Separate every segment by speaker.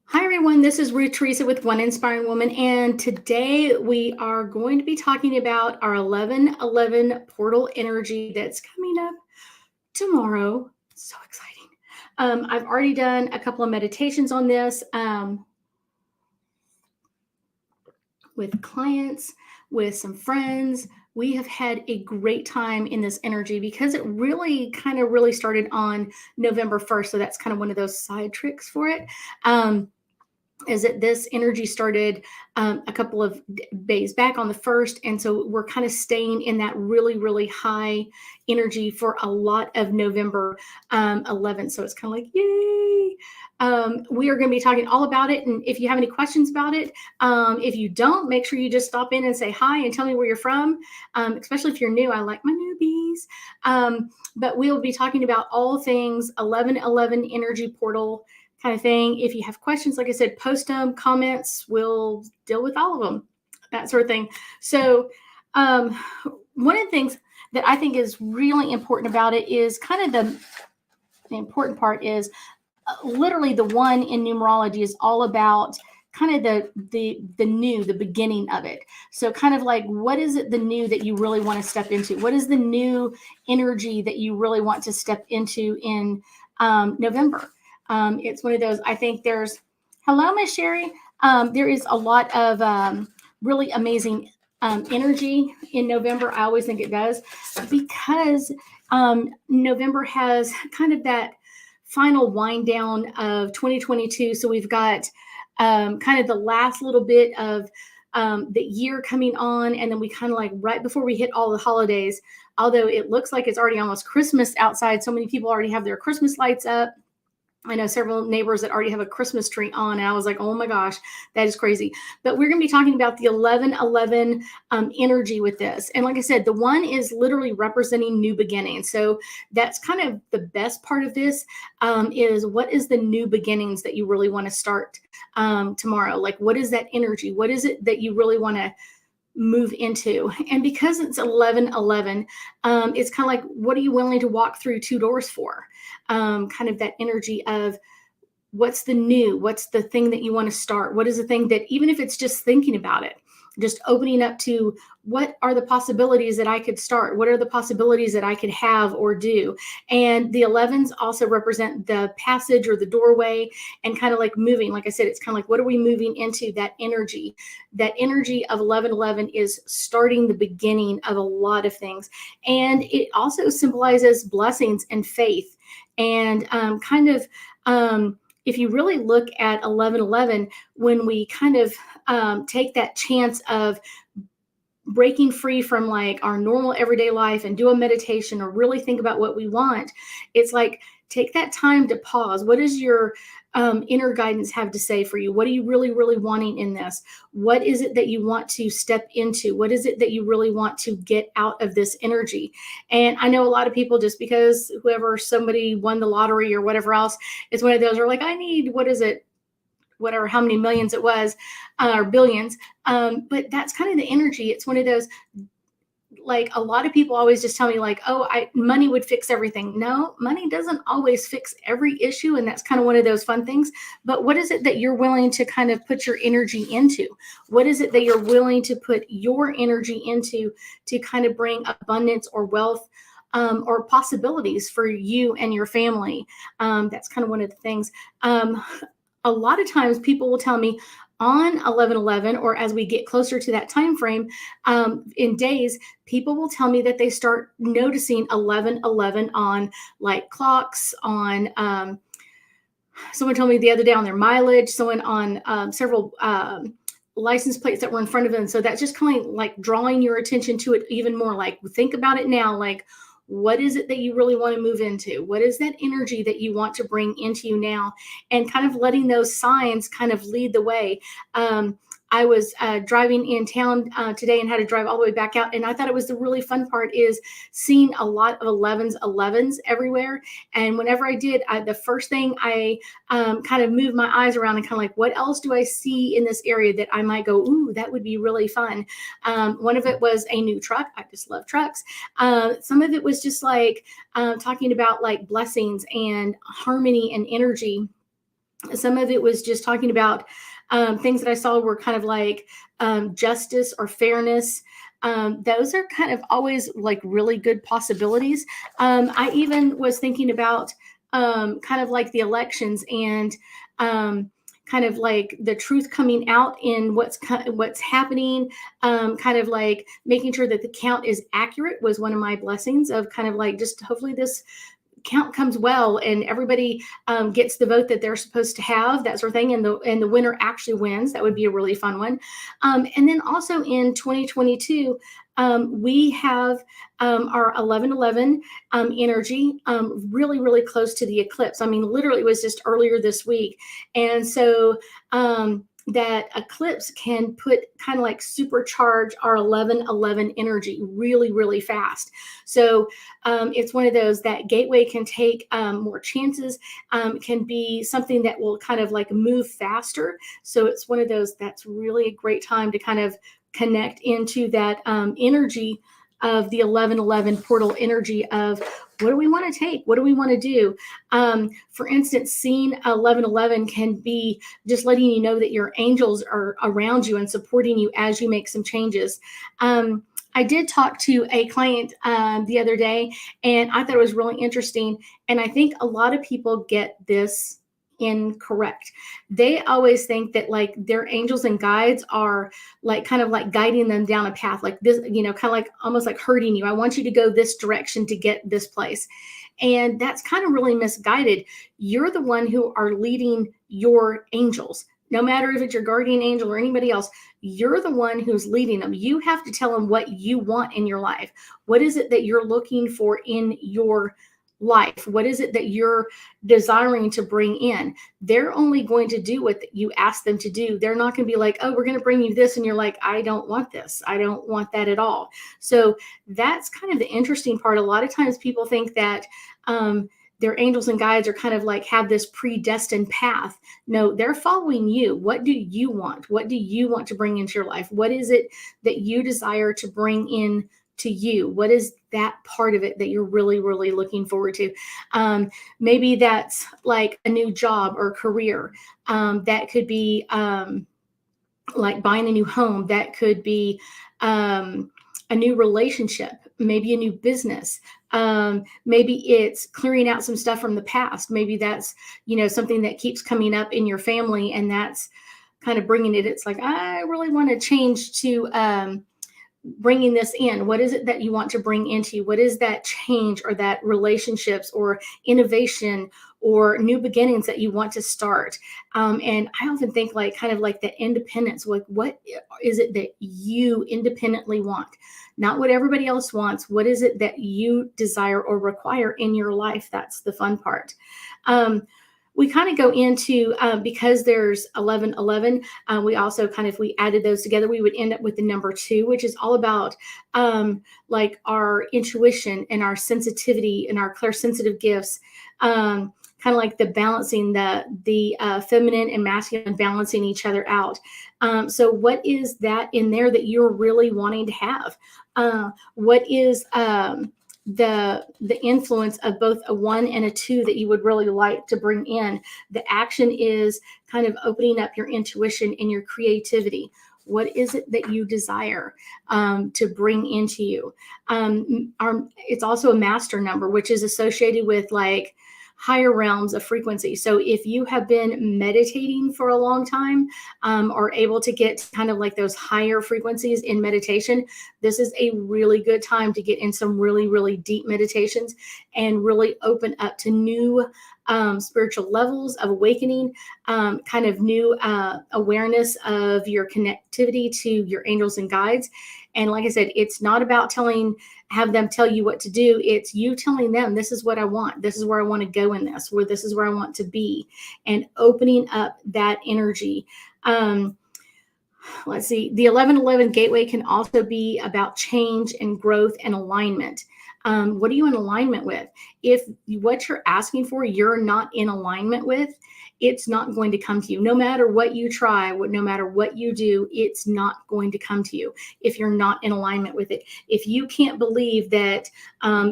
Speaker 1: Hi, everyone. This is Ruth Theresa with One Inspiring Woman. And today we are going to be talking about our 11/11 portal energy that's coming up tomorrow. So exciting. I've already done a couple of meditations on this with clients, with some friends. We have had a great time in this energy because it really started on November 1st. So that's kind of one of those side tricks for it. Is that this energy started a couple of days back on the 1st. And so we're kind of staying in that really high energy for a lot of November 11th. So it's kind of like, yay. We are going to be talking all about it. And if you have any questions about it, if you don't, make sure you just stop in and say hi and tell me where you're from, especially if you're new. I like my newbies. But we'll be talking about all things 11/11 energy portal kind of thing. If you have questions, like I said, post them, comments, we'll deal with all of them, that sort of thing. So one of the things that I think is really important about it is kind of the important part is literally the one in numerology is all about kind of the new, the beginning of it. So kind of like, what is it the new that you really want to step into? What is the new energy that you really want to step into in November? It's one of those, I think hello, Miss Sherry. There is a lot of really amazing energy in November. I always think it does because November has kind of that final wind down of 2022. So we've got kind of the last little bit of the year coming on. And then we kind of like right before we hit all the holidays, although it looks like it's already almost Christmas outside. So many people already have their Christmas lights up. I know several neighbors that already have a Christmas tree on, and I was like, oh my gosh, that is crazy. But we're going to be talking about the 11/11 energy with this. And like I said, the one is literally representing new beginnings. So that's kind of the best part of this is what is the new beginnings that you really want to start tomorrow? Like, what is that energy? What is it that you really want to move into? And because it's 11/11, it's kind of like, what are you willing to walk through two doors for? Kind of that energy of what's the new, what's the thing that you want to start? What is the thing that, even if it's just thinking about it, just opening up to what are the possibilities that I could start? What are the possibilities that I could have or do? And the 11s also represent the passage or the doorway and kind of like moving. Like I said, it's kind of like, what are we moving into? That energy of 11/11 is starting the beginning of a lot of things. And it also symbolizes blessings and faith. And if you really look at 11/11, when we kind of take that chance of breaking free from like our normal everyday life and do a meditation or really think about what we want, it's like, take that time to pause. What does your inner guidance have to say for you? What are you really wanting in this? What is it that you want to step into? What is it that you really want to get out of this energy? And I know a lot of people, just because somebody won the lottery or whatever else, it's one of those are like, I need, what is it? Whatever, how many millions it was, or billions. But that's kind of the energy. It's one of those, like, a lot of people always just tell me like, oh, money would fix everything. No, money doesn't always fix every issue. And that's kind of one of those fun things. But what is it that you're willing to kind of put your energy into? What is it that you're willing to put your energy into to kind of bring abundance or wealth or possibilities for you and your family? That's kind of one of the things. A lot of times people will tell me on 11/11, or as we get closer to that time frame in days, people will tell me that they start noticing 11/11 on like clocks, on someone told me the other day on their mileage, someone on several license plates that were in front of them. So that's just kind of like drawing your attention to it even more. Like, think about it now. Like, what is it that you really want to move into? What is that energy that you want to bring into you now? And kind of letting those signs kind of lead the way. I was driving in town today and had to drive all the way back out. And I thought it was the really fun part is seeing a lot of 11s everywhere. And whenever I did, the first thing I kind of moved my eyes around and kind of like, what else do I see in this area that I might go, ooh, that would be really fun. One of it was a new truck. I just love trucks. Some of it was just like talking about like blessings and harmony and energy. Some of it was just talking about things that I saw were kind of like justice or fairness. Those are kind of always like really good possibilities. I even was thinking about kind of like the elections and kind of like the truth coming out in what's happening, kind of like making sure that the count is accurate was one of my blessings of kind of like just hopefully this count comes well and everybody gets the vote that they're supposed to have, that sort of thing, and the winner actually wins. That would be a really fun one. And then also in 2022, we have our 11/11 energy really, really close to the eclipse. I mean, literally, it was just earlier this week. And so that eclipse can put kind of like supercharge our 11/11 energy really, really fast. So it's one of those that gateway can take more chances, can be something that will kind of like move faster. So it's one of those that's really a great time to kind of connect into that energy of the 11/11 portal energy of what do we want to take? What do we want to do? For instance, seeing 11/11 can be just letting you know that your angels are around you and supporting you as you make some changes. I did talk to a client the other day, and I thought it was really interesting. And I think a lot of people get this incorrect. They always think that like their angels and guides are like kind of like guiding them down a path like this, kind of like almost like hurting you. I want you to go this direction to get this place. And that's kind of really misguided. You're the one who are leading your angels. No matter if it's your guardian angel or anybody else, you're the one who's leading them. You have to tell them what you want in your life. What is it that you're looking for in your life? What is it that you're desiring to bring in? They're only going to do what you ask them to do. They're not going to be like, oh, we're going to bring you this. And you're like, I don't want this. I don't want that at all. So that's kind of the interesting part. A lot of times people think that their angels and guides are kind of like have this predestined path. No, they're following you. What do you want? What do you want to bring into your life? What is it that you desire to bring in to you? What is that part of it that you're really, really looking forward to? Maybe that's like a new job or career. That could be like buying a new home. That could be a new relationship, maybe a new business. Maybe it's clearing out some stuff from the past. Maybe that's, something that keeps coming up in your family, and that's kind of bringing it. It's like, I really want to change to bringing this in. What is it that you want to bring into you? What is that change or that relationships or innovation or new beginnings that you want to start? And I often think like kind of like the independence, like what is it that you independently want? Not what everybody else wants. What is it that you desire or require in your life? That's the fun part. We kind of go into, because there's 11/11, we also kind of, if we added those together, we would end up with the number 2, which is all about like our intuition and our sensitivity and our clairsensitive gifts, kind of like the balancing the feminine and masculine, balancing each other out. So what is that in there that you're really wanting to have? What is the influence of both a 1 and a 2 that you would really like to bring in? The action is kind of opening up your intuition and your creativity. What is it that you desire to bring into you? It's also a master number, which is associated with like higher realms of frequency. So if you have been meditating for a long time, or able to get kind of like those higher frequencies in meditation, this is a really good time to get in some really, really deep meditations and really open up to new spiritual levels of awakening, kind of new awareness of your connectivity to your angels and guides. And like I said, it's not about have them tell you what to do. It's you telling them, this is what I want. This is where I want to go in this, where this is where I want to be, and opening up that energy. Let's see, the 1111 gateway can also be about change and growth and alignment. What are you in alignment with? If what you're asking for, you're not in alignment with, it's not going to come to you. No matter what you try, no matter what you do, it's not going to come to you if you're not in alignment with it. If you can't believe that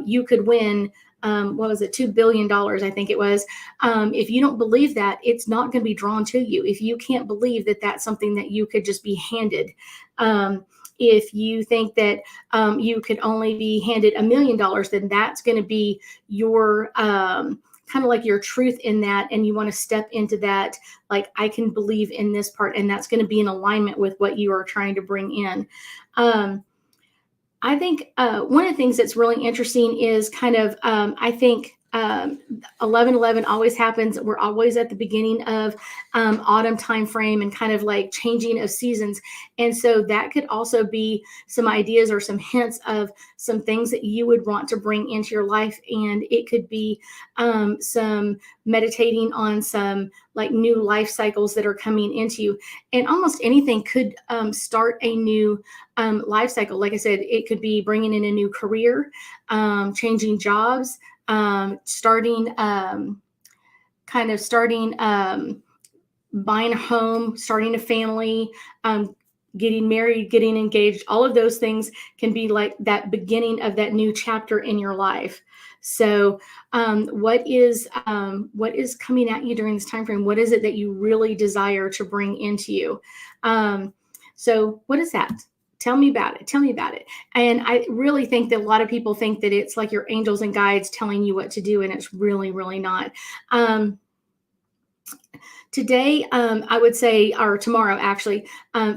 Speaker 1: you could win, what was it, $2 billion, I think it was. If you don't believe that, it's not going to be drawn to you. If you can't believe that that's something that you could just be handed, if you think that you could only be handed $1 million, then that's going to be your kind of like your truth in that. And you want to step into that, like, I can believe in this part, and that's going to be in alignment with what you are trying to bring in. I think one of the things that's really interesting is kind of, I think 11/11 always happens. We're always at the beginning of autumn time frame and kind of like changing of seasons. And so that could also be some ideas or some hints of some things that you would want to bring into your life. And it could be some meditating on some like new life cycles that are coming into you. And almost anything could start a new life cycle. Like I said, it could be bringing in a new career, changing jobs, starting buying a home, starting a family, getting married, getting engaged. All of those things can be like that beginning of that new chapter in your life. So what is coming at you during this time frame? What is it that you really desire to bring into you? So what is that? Tell me about it. Tell me about it. And I really think that a lot of people think that it's like your angels and guides telling you what to do, and it's really, really not. Today, I would say, or tomorrow actually,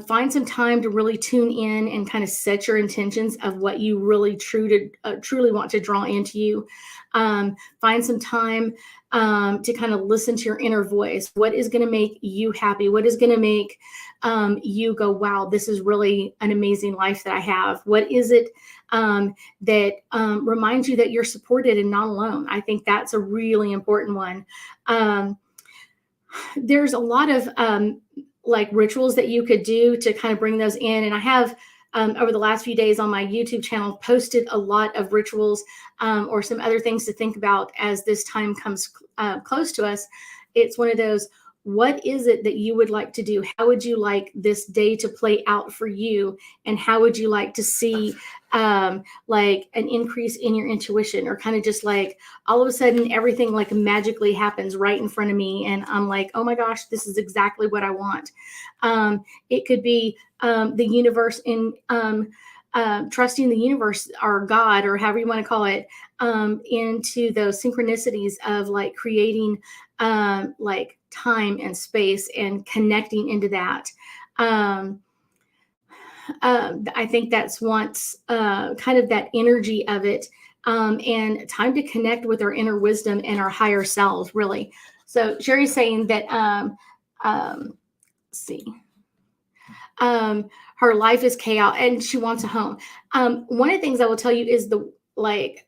Speaker 1: find some time to really tune in and kind of set your intentions of what you really truly want to draw into you. Find some time to kind of listen to your inner voice. What is going to make you happy? What is going to make you go, wow, this is really an amazing life that I have? What is it that reminds you that you're supported and not alone? I think that's a really important one. There's a lot of like rituals that you could do to kind of bring those in. And I have over the last few days on my YouTube channel posted a lot of rituals or some other things to think about as this time comes close to us. It's one of those, what is it that you would like to do? How would you like this day to play out for you? And how would you like to see like an increase in your intuition, or kind of just like all of a sudden everything like magically happens right in front of me, and I'm like, oh my gosh, this is exactly what I want. It could be the universe in trusting the universe or God, or however you want to call it, into those synchronicities of like creating like time and space and connecting into that. I think that's once kind of that energy of it, and time to connect with our inner wisdom and our higher selves, really. So Sherry's saying that, let's see, her life is chaos and she wants a home. One of the things I will tell you is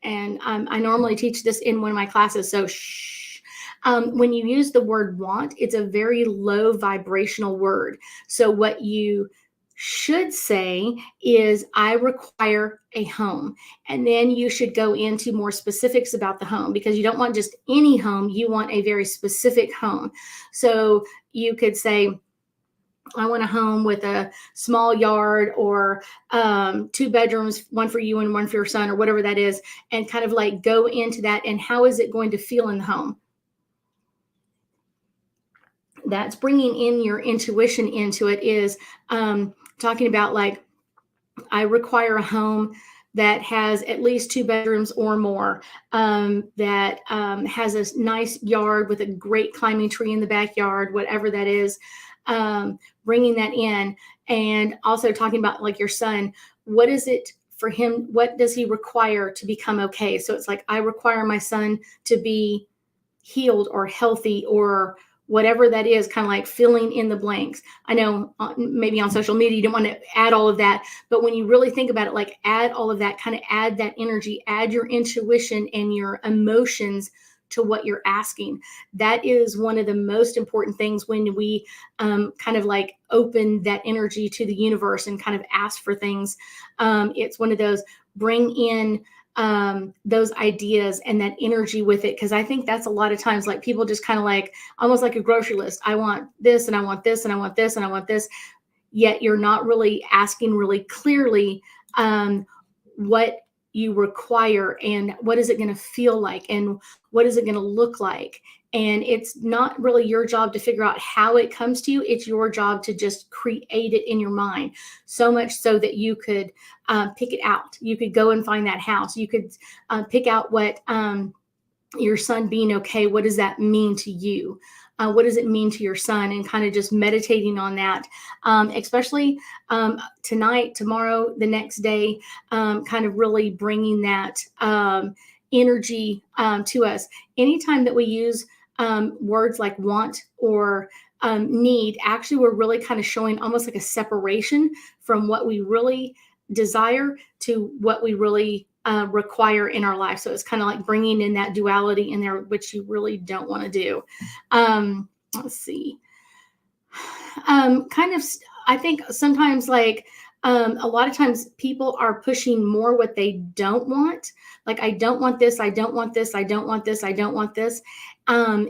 Speaker 1: and I normally teach this in one of my classes, so shh. When you use the word want, it's a very low vibrational word. So what you should say is, I require a home. And then you should go into more specifics about the home, because you don't want just any home. You want a very specific home. So you could say, I want a home with a small yard, or 2 bedrooms, one for you and one for your son, or whatever that is, and kind of like go into that. And how is it going to feel in the home? That's bringing in your intuition into it, is talking about like, I require a home that has at least 2 bedrooms or more, that has a nice yard with a great climbing tree in the backyard, whatever that is, bringing that in. And also talking about like your son, what is it for him? What does he require to become okay? So it's like, I require my son to be healed or healthy, or whatever that is, kind of like filling in the blanks. I know maybe on social media you don't want to add all of that, but when you really think about it, like add all of that, kind of add that energy, add your intuition and your emotions to what you're asking. That is one of the most important things when we kind of like open that energy to the universe and kind of ask for things. It's one of those, bring in those ideas and that energy with it. Cause I think that's a lot of times like people just kind of like almost like a grocery list. I want this and I want this and I want this and I want this. Yet you're not really asking really clearly what you require and what is it going to feel like and what is it going to look like. And it's not really your job to figure out how it comes to you. It's your job to just create it in your mind, so much so that you could pick it out. You could go and find that house. You could pick out what your son being okay, what does that mean to you? What does it mean to your son? And kind of just meditating on that, especially tonight, tomorrow, the next day, kind of really bringing that energy to us. Anytime that we use words like want or need, actually, we're really kind of showing almost like a separation from what we really desire to what we really require in our life. So it's kind of like bringing in that duality in there, which you really don't want to do. Let's see. Kind of, I think sometimes like a lot of times people are pushing more what they don't want. Like, I don't want this. I don't want this. I don't want this. I don't want this.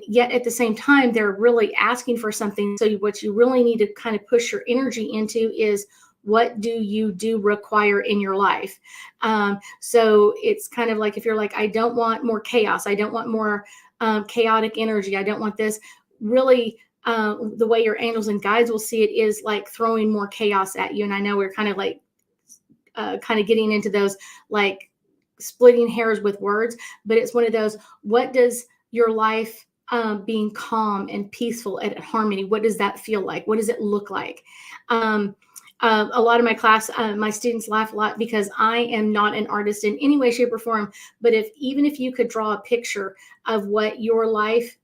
Speaker 1: Yet at the same time, they're really asking for something. So what you really need to kind of push your energy into is, what do you require in your life? So it's kind of like, if you're like, I don't want more chaos. I don't want more chaotic energy. I don't want this. Really, the way your angels and guides will see it is like throwing more chaos at you. And I know we're kind of like, kind of getting into those, like splitting hairs with words, but it's one of those, what does your life being calm and peaceful and at harmony, what does that feel like? What does it look like? A lot of my class, my students laugh a lot because I am not an artist in any way, shape, or form. But even if you could draw a picture of what your life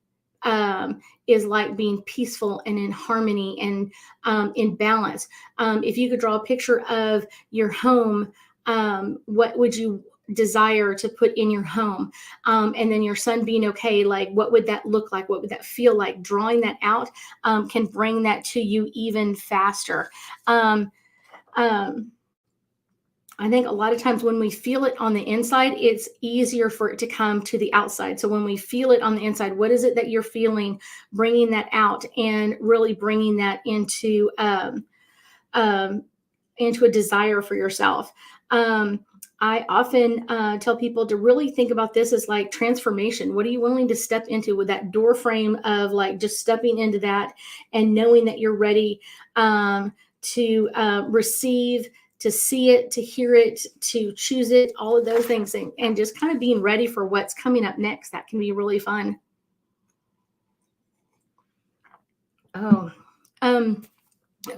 Speaker 1: is like, being peaceful and in harmony and in balance, if you could draw a picture of your home, what would you desire to put in your home? And then your son being okay, like what would that look like? What would that feel like? Drawing that out can bring that to you even faster. I think a lot of times when we feel it on the inside, it's easier for it to come to the outside. So when we feel it on the inside, what is it that you're feeling? Bringing that out and really bringing that into a desire for yourself. I often tell people to really think about this as like transformation. What are you willing to step into with that door frame of like just stepping into that and knowing that you're ready to receive, to see it, to hear it, to choose it, all of those things, and just kind of being ready for what's coming up next. That can be really fun. Oh,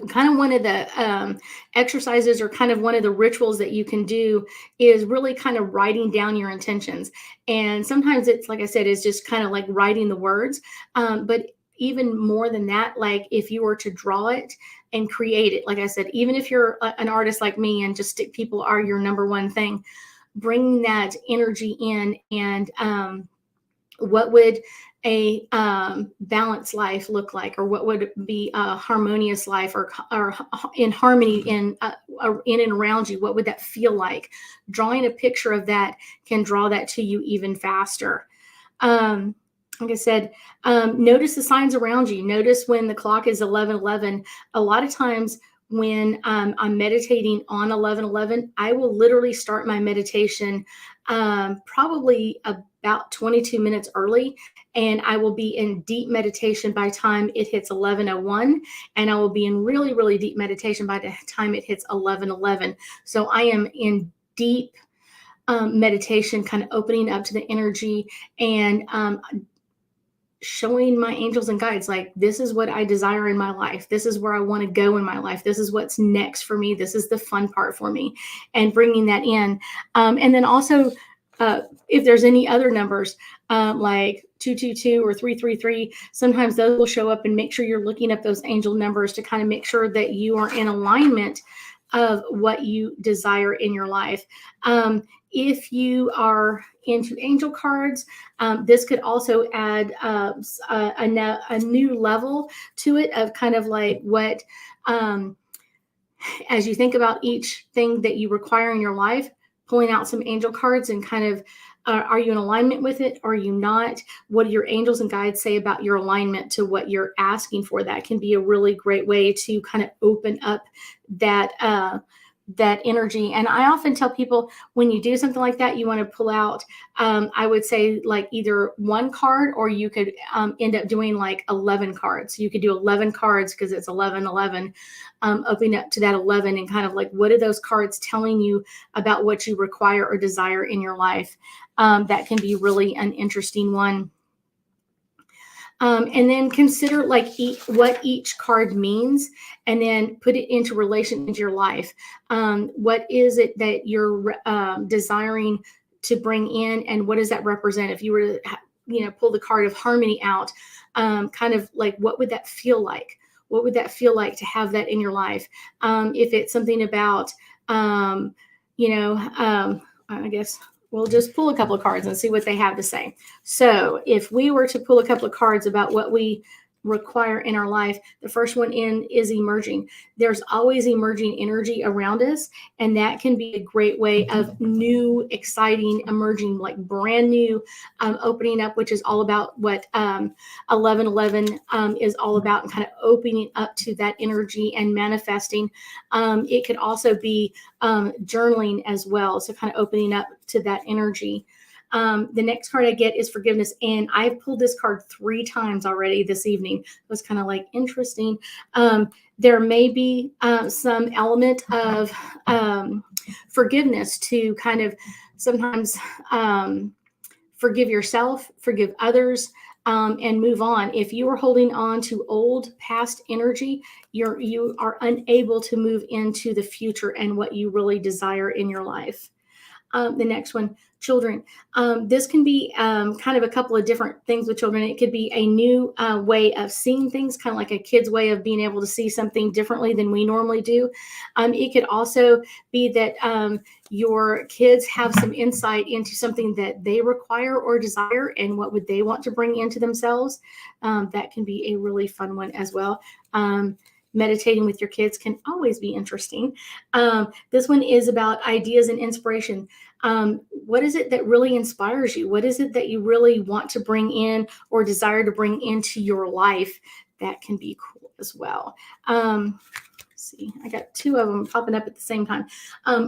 Speaker 1: kind of one of the exercises or kind of one of the rituals that you can do is really kind of writing down your intentions. And sometimes it's, like I said, is just kind of like writing the words. But even more than that, like if you were to draw it and create it, like I said, even if you're an artist like me and just stick people are your number one thing, bringing that energy in and what would a balanced life look like, or what would be a harmonious life, or in harmony in and around you? What would that feel like? Drawing a picture of that can draw that to you even faster. Like I said, notice the signs around you. Notice when the clock is 11:11. A lot of times when I'm meditating on 11:11, I will literally start my meditation probably about 22 minutes early, and I will be in deep meditation by the time it hits 11:01, and I will be in really, really deep meditation by the time it hits 11:11. So I am in deep meditation, kind of opening up to the energy and showing my angels and guides, like, this is what I desire in my life. This is where I want to go in my life. This is what's next for me. This is the fun part for me, and bringing that in. And then also, if there's any other numbers like 222 or 333, sometimes those will show up, and make sure you're looking up those angel numbers to kind of make sure that you are in alignment of what you desire in your life. If you are into angel cards, this could also add a new level to it of kind of like what, as you think about each thing that you require in your life, pulling out some angel cards and kind of, are you in alignment with it? Are you not? What do your angels and guides say about your alignment to what you're asking for? That can be a really great way to kind of open up that that energy. And I often tell people, when you do something like that, you want to pull out, I would say, like either one card, or you could end up doing like 11 cards. You could do 11 cards because it's 11, 11, opening up to that 11 and kind of like, what are those cards telling you about what you require or desire in your life? That can be really an interesting one. And then consider like what each card means, and then put it into relation to your life. What is it that you're desiring to bring in, and what does that represent? If you were to, pull the card of harmony out, kind of like, what would that feel like? What would that feel like to have that in your life? If it's something about, I guess we'll just pull a couple of cards and see what they have to say. So if we were to pull a couple of cards about what we require in our life, the first one in is emerging. There's always emerging energy around us, and that can be a great way of new, exciting, emerging, like brand new, opening up, which is all about what 1111 is all about, and kind of opening up to that energy and manifesting. It could also be journaling as well, so kind of opening up to that energy. The next card I get is forgiveness, and I've pulled this card 3 times already this evening. It was kind of like interesting. There may be some element of forgiveness to kind of sometimes forgive yourself, forgive others, and move on. If you are holding on to old past energy, you are unable to move into the future and what you really desire in your life. The next one, children. This can be kind of a couple of different things with children. It could be a new way of seeing things, kind of like a kid's way of being able to see something differently than we normally do. It could also be that your kids have some insight into something that they require or desire, and what would they want to bring into themselves. That can be a really fun one as well. Meditating with your kids can always be interesting. This one is about ideas and inspiration. What is it that really inspires you? What is it that you really want to bring in or desire to bring into your life? That can be cool as well. See, I got 2 of them popping up at the same time.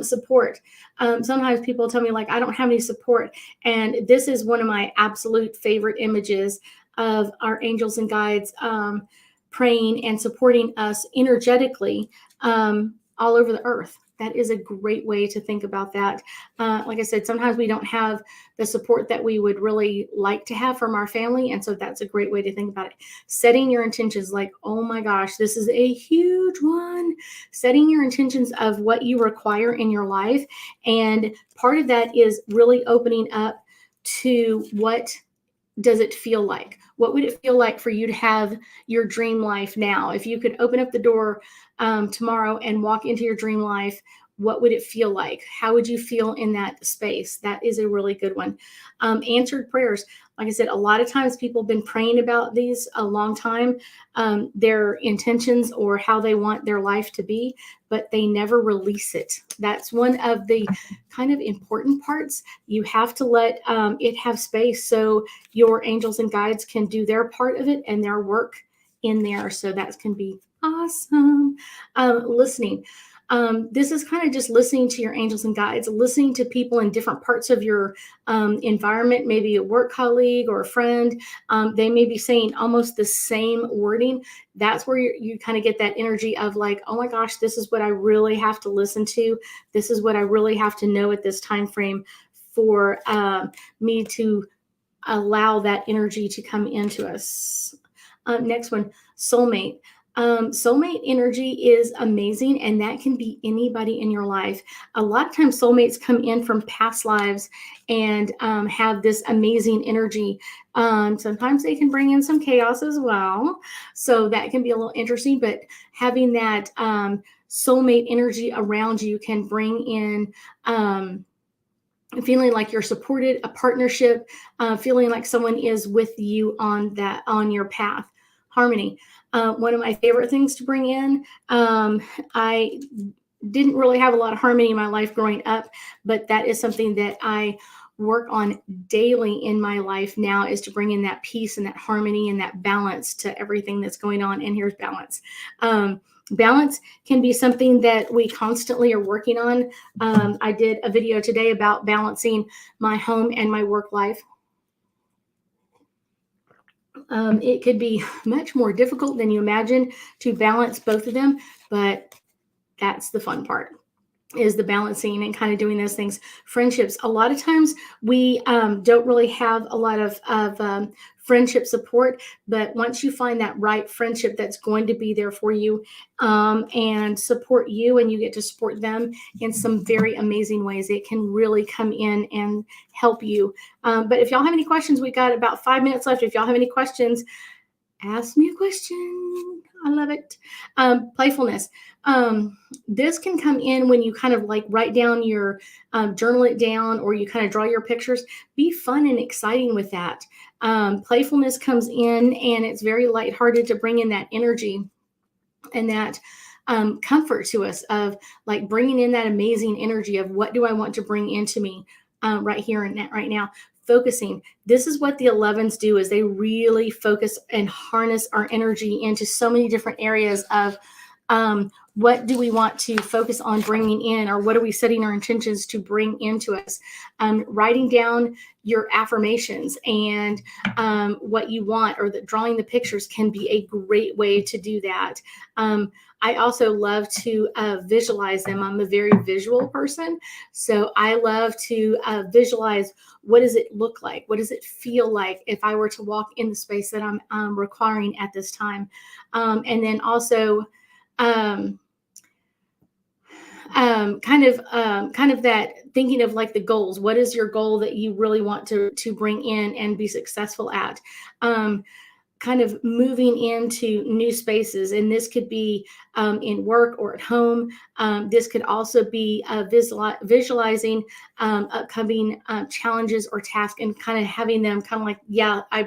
Speaker 1: Support. Sometimes people tell me, like, I don't have any support. And this is one of my absolute favorite images of our angels and guides praying and supporting us energetically all over the earth. That is a great way to think about that. Like I said, sometimes we don't have the support that we would really like to have from our family. And so that's a great way to think about it. Setting your intentions, like, oh my gosh, this is a huge one. Setting your intentions of what you require in your life. And part of that is really opening up to what does it feel like? What would it feel like for you to have your dream life now? If you could open up the door tomorrow and walk into your dream life, what would it feel like? How would you feel in that space? That is a really good one. Answered prayers. Like I said, a lot of times people have been praying about these a long time, their intentions or how they want their life to be, but they never release it. That's one of the kind of important parts. You have to let it have space so your angels and guides can do their part of it and their work in there. So that can be awesome. Listening. This is kind of just listening to your angels and guides, listening to people in different parts of your environment, maybe a work colleague or a friend. They may be saying almost the same wording. That's where you kind of get that energy of like, oh my gosh, this is what I really have to listen to. This is what I really have to know at this time frame for me to allow that energy to come into us. Next one, soulmate. Soulmate energy is amazing, and that can be anybody in your life. A lot of times soulmates come in from past lives and have this amazing energy. Sometimes they can bring in some chaos as well. So that can be a little interesting, but having that soulmate energy around you can bring in feeling like you're supported, a partnership, feeling like someone is with you on your path. Harmony. One of my favorite things to bring in. I didn't really have a lot of harmony in my life growing up, but that is something that I work on daily in my life now, is to bring in that peace and that harmony and that balance to everything that's going on. And here's balance. Balance can be something that we constantly are working on. I did a video today about balancing my home and my work life. It could be much more difficult than you imagine to balance both of them, but that's the fun part, is the balancing and kind of doing those things. Friendships. A lot of times we don't really have a lot of friendship support, but once you find that right friendship that's going to be there for you and support you, and you get to support them in some very amazing ways, it can really come in and help you. But if y'all have any questions, we got about 5 minutes left. If y'all have any questions, ask me a question. I love it. Playfulness. This can come in when you kind of like write down your, journal it down, or you kind of draw your pictures. Be fun and exciting with that. Playfulness comes in, and it's very lighthearted to bring in that energy and that comfort to us, of like bringing in that amazing energy of what do I want to bring into me right here and right now. Focusing. This is what the 11s do, is they really focus and harness our energy into so many different areas of what do we want to focus on bringing in, or what are we setting our intentions to bring into us. Writing down your affirmations and what you want, or drawing the pictures can be a great way to do that. I also love to visualize them. I'm a very visual person, so I love to visualize, what does it look like? What does it feel like if I were to walk in the space that I'm requiring at this time? And then also kind of that thinking of like the goals. What is your goal that you really want to bring in and be successful at? Kind of moving into new spaces, and this could be in work or at home. This could also be visualizing upcoming challenges or tasks, and kind of having them kind of like, yeah, I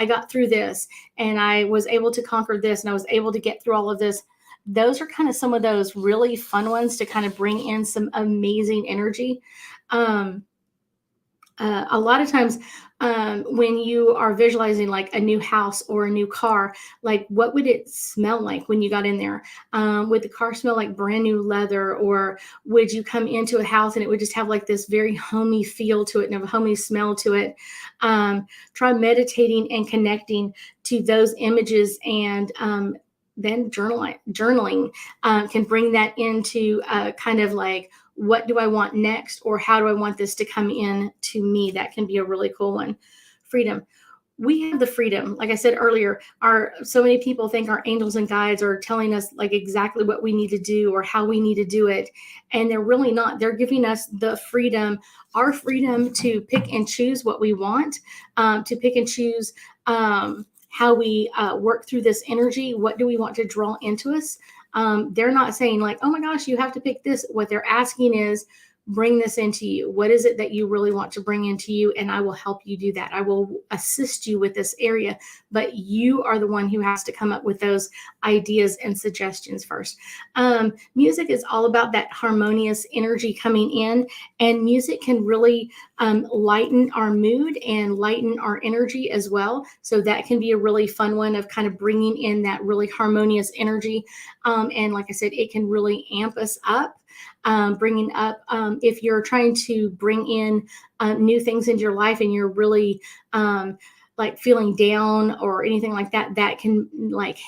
Speaker 1: got through this, and I was able to conquer this, and I was able to get through all of this. Those are kind of some of those really fun ones to kind of bring in some amazing energy. A lot of times when you are visualizing like a new house or a new car, like what would it smell like when you got in there? Would the car smell like brand new leather, or would you come into a house and it would just have like this very homey feel to it and have a homey smell to it? Try meditating and connecting to those images, and then journaling can bring that into kind of like, what do I want next, or how do I want this to come in to me? That can be a really cool one. Freedom. We have the freedom. Like I said earlier, so many people think our angels and guides are telling us like exactly what we need to do or how we need to do it. And they're really not. They're giving us the freedom, our freedom to pick and choose what we want, to pick and choose how we work through this energy. What do we want to draw into us? They're not saying like, oh my gosh, you have to pick this. What they're asking is, bring this into you. What is it that you really want to bring into you? And I will help you do that. I will assist you with this area, but you are the one who has to come up with those ideas and suggestions first. Music is all about that harmonious energy coming in, and music can really lighten our mood and lighten our energy as well. So that can be a really fun one of kind of bringing in that really harmonious energy. And like I said, it can really amp us up. Bringing up, if you're trying to bring in new things into your life, and you're really like feeling down or anything like that, that can like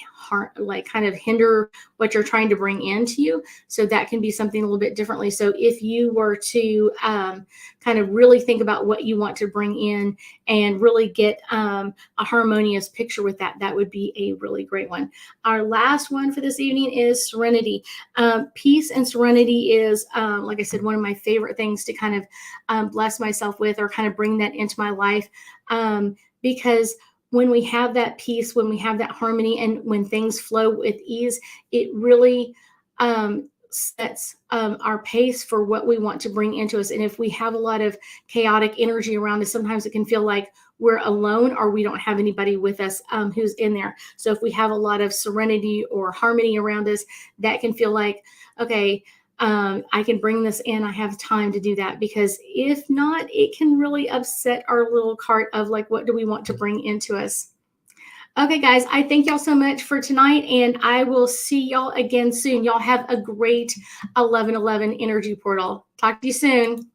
Speaker 1: kind of hinder what you're trying to bring into you. So that can be something a little bit differently. So if you were to kind of really think about what you want to bring in and really get a harmonious picture with that, that would be a really great one. Our last one for this evening is serenity. Peace and serenity is, like I said, one of my favorite things to kind of bless myself with, or kind of bring that into my life. Because when we have that peace, when we have that harmony, and when things flow with ease, it really sets our pace for what we want to bring into us. And if we have a lot of chaotic energy around us, sometimes it can feel like we're alone or we don't have anybody with us who's in there. So if we have a lot of serenity or harmony around us, that can feel like, okay, I can bring this in. I have time to do that, because if not, it can really upset our little cart of like, what do we want to bring into us? Okay, guys, I thank y'all so much for tonight, and I will see y'all again soon. Y'all have a great 11/11 energy portal. Talk to you soon.